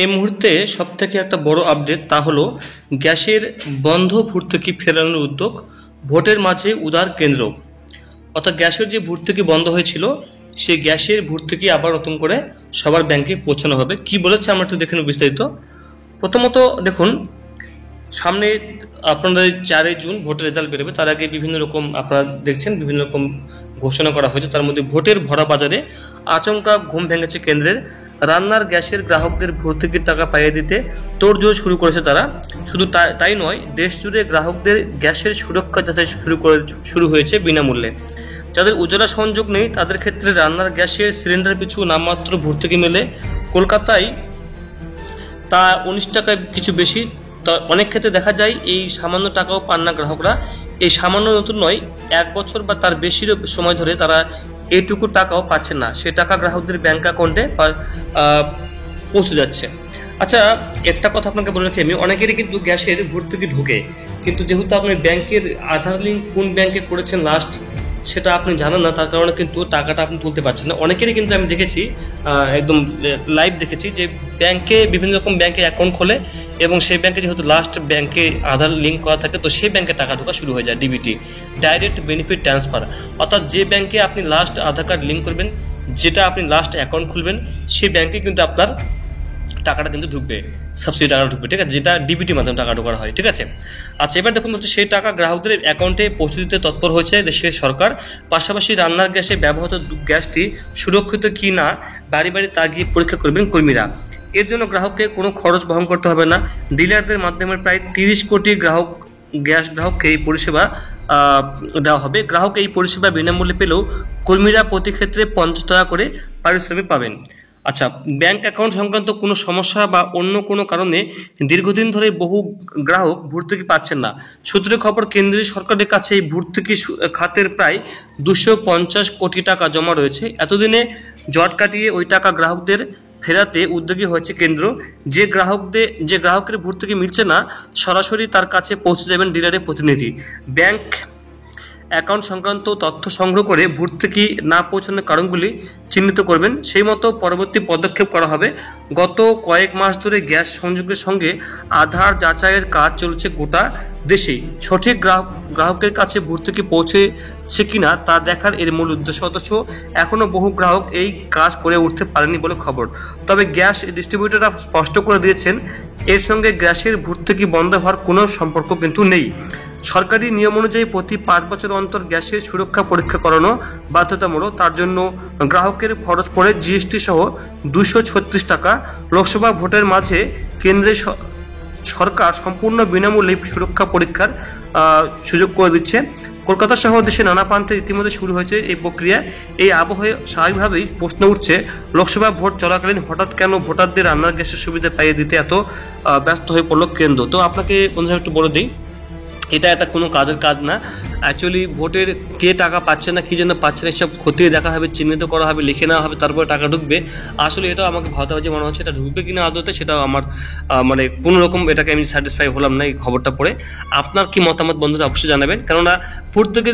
এই মুহূর্তে সবথেকে একটা বড় আপডেট, তা হলো গ্যাসের বন্ধ ভর্তুকি ফেরানোর উদ্যোগ, ভোটের মাঝে উদার কেন্দ্র। অর্থাৎ গ্যাসের যে ভর্তুকি বন্ধ হয়েছিল, সেই গ্যাসের ভর্তুকি আবার নতুন করে সবার ব্যাংকে পৌঁছানো হবে। কি বলেছে আমরা একটু দেখে নেব বিস্তারিত। প্রথমত দেখুন, সামনে আপনাদের 4 জুন ভোটের রেজাল্ট বেরোবে। তার আগে বিভিন্ন রকম আপনারা দেখছেন বিভিন্ন রকম ঘোষণা করা হয়েছে। তার মধ্যে ভোটের ভরা বাজারে আচমকা ঘুম ভেঙেছে কেন্দ্রের। রান্নার গ্যাসের গ্রাহকদের ভর্তুকির টাকা পাইয়ে দিতে তোড়জোড় শুরু করেছে তারা। শুধু তাই নয়, দেশ জুড়ে গ্রাহকদের গ্যাসের সুরক্ষা যাচাই শুরু হয়েছে বিনামূল্যে। যাদের উজ্জ্বলা সংযোগ নেই তাদের ক্ষেত্রে রান্নার গ্যাসের সিলিন্ডার পিছু নামমাত্র ভর্তুকি মেলে। কলকাতায় তা 19 টাকায় কিছু বেশি। অনেক ক্ষেত্রে দেখা যায় এই সামান্য টাকাও পান না গ্রাহকরা। এই সামান্য নতুন নয়, 1 বছর বা তার বেশির সময় ধরে তারা এইটুকু টাকাও পাচ্ছেন না। সে টাকা গ্রাহকদের ব্যাংক অ্যাকাউন্টে পৌঁছে যাচ্ছে। আচ্ছা, একটা কথা আপনাকে বলে রাখি, আমি অনেকেরই কিন্তু গ্যাসের ভর্তুকি ঢোকে, কিন্তু যেহেতু আপনি ব্যাংকের আধার লিঙ্ক কোন ব্যাংকে করেছেন লাস্ট সেটা আপনি জানেন না, তার কারণে কিন্তু টাকাটা আপনি তুলতে পারছেন না। অনেকেরই কিন্তু আমি দেখেছি, একদম লাইভ দেখেছি যে ব্যাংকে বিভিন্ন রকম ব্যাংকে অ্যাকাউন্ট খোলে এবং সেই ব্যাংকে যেহেতু লাস্ট ব্যাংকে আধার লিঙ্ক করা থাকে, তো সেই ব্যাংকে টাকা ঢোকা শুরু হয়ে যায়। DBT, direct benefit transfer. অর্থাৎ যে ব্যাংকে আপনি লাস্ট আধার কার্ড লিঙ্ক করবেন, যেটা আপনি লাস্ট অ্যাকাউন্ট খুলবেন, সেই ব্যাংকে কিন্তু আপনার টাকাটা কিন্তু ঢুকবে, সাবসিডি টাকাটা ঢুকবে, ঠিক আছে, যেটা ডিবিটির মাধ্যমে টাকা ঢোকা হয়, ঠিক আছে। আচ্ছা, এবার দেখুন হচ্ছে সেই টাকা গ্রাহকদের অ্যাকাউন্টে পৌঁছে দিতে তৎপর হয়েছে দেশের সরকার। পাশাপাশি রান্নার গ্যাসে ব্যবহৃত গ্যাসটি সুরক্ষিত কি না বাড়ি বাড়ি তা গিয়ে পরীক্ষা করবেন কর্মীরা। এর জন্য গ্রাহককে কোনো খরচ বহন করতে হবে না। ডিলারদের মাধ্যমে প্রায় 30 কোটি গ্রাহককে এই পরিষেবা দেওয়া হবে। গ্রাহক এই পরিষেবা বিনামূল্যে পেলেও কর্মীরা প্রতি ক্ষেত্রে 50 টাকা করে পারিশ্রমিক পাবেন। আচ্ছা, ব্যাংক অ্যাকাউন্ট সংক্রান্ত কোনো সমস্যা বা অন্য কোনো কারণে দীর্ঘদিন ধরে বহু গ্রাহক ভর্তুকি পাচ্ছেন না। সূত্রের খবর, কেন্দ্রীয় সরকারের কাছে এই ভর্তুকি খাতের প্রায় 250 কোটি টাকা জমা রয়েছে। এতদিনে জট কাটিয়ে ওই টাকা গ্রাহকদের ফেরাতে উদ্যোগী হয়েছে কেন্দ্র। যে গ্রাহকের ভর্তুকি মিলছে না, সরাসরি তার কাছে পৌঁছে যাবেন ডিলারের প্রতিনিধি। ব্যাংক অ্যাকাউন্ট সংক্রান্ত তথ্য সংগ্রহ করে ভর্তুকি না পৌঁছানোর কারণগুলি চিহ্নিত করবেন, সেই মতো পরবর্তী পদক্ষেপ করা হবে। গত কয়েক মাস ধরে গ্যাস সংযোগের সঙ্গে আধার যাচাইয়ের কাজ চলছে গোটা দেশেই। সঠিক গ্রাহকের কাছে ভর্তুকি পৌঁছেছে কিনা তা দেখার এর মূল উদ্দেশ্য। অথচ এখনো বহু গ্রাহক এই কাজ করে উঠতে পারেনি বলে খবর। তবে গ্যাস ডিস্ট্রিবিউটররা স্পষ্ট করে দিয়েছেন, এর সঙ্গে গ্যাসের ভর্তুকি বন্ধ হওয়ার কোনো সম্পর্ক কিন্তু নেই। সরকারি নিয়ম অনুযায়ী প্রতি 5 বছর অন্তর গ্যাসের সুরক্ষা পরীক্ষা করানো বাধ্যতামূলক। তার জন্য গ্রাহকের খরচ পড়ে জিএসটি সহ 236 টাকা। লোকসভা ভোটের মাঝে কেন্দ্রের সরকার সম্পূর্ণ বিনামূল্যে সুরক্ষা পরীক্ষার সুযোগ করে দিচ্ছে। কলকাতা সহ দেশের নানা প্রান্তে ইতিমধ্যে শুরু হয়েছে এই প্রক্রিয়া। এই আবহে স্বাভাবিকভাবেই প্রশ্ন উঠছে, লোকসভা ভোট চলাকালীন হঠাৎ কেন ভোটারদের রান্নার গ্যাসের সুবিধা পাইয়ে দিতে এত ব্যস্ত হয়ে পড়ল কেন্দ্র। তো আপনাকে বন্ধুরা একটু বলে দিই, এটা একটা কোনো কাজের কাজ না। অ্যাকচুয়ালি ভোটের কে টাকা পাচ্ছে না, কি জন্য পাচ্ছে না, সব খতিয়ে দেখা হবে, চিহ্নিত করা হবে, লিখে নেওয়া হবে, তারপরে টাকা ঢুকবে। আসলে এটাও আমাকে ভাবতে মনে হচ্ছে এটা ঢুকবে কিনা আদতে, সেটাও আমার মানে কোনো রকম এটাকে আমি স্যাটিসফাই হলাম না এই খবরটা পড়ে। আপনার কি মতামত বন্ধুরা অবশ্যই জানাবেন, কেননা ভর্তুকি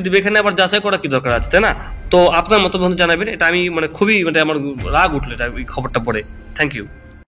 দিবে, এখানে আবার যাচাই করা কি দরকার আছে, তাই না? তো আপনার মতামত জানাবেন। এটা আমি খুবই আমার রাগ উঠলো এটা এই খবরটা পড়ে। Thank you.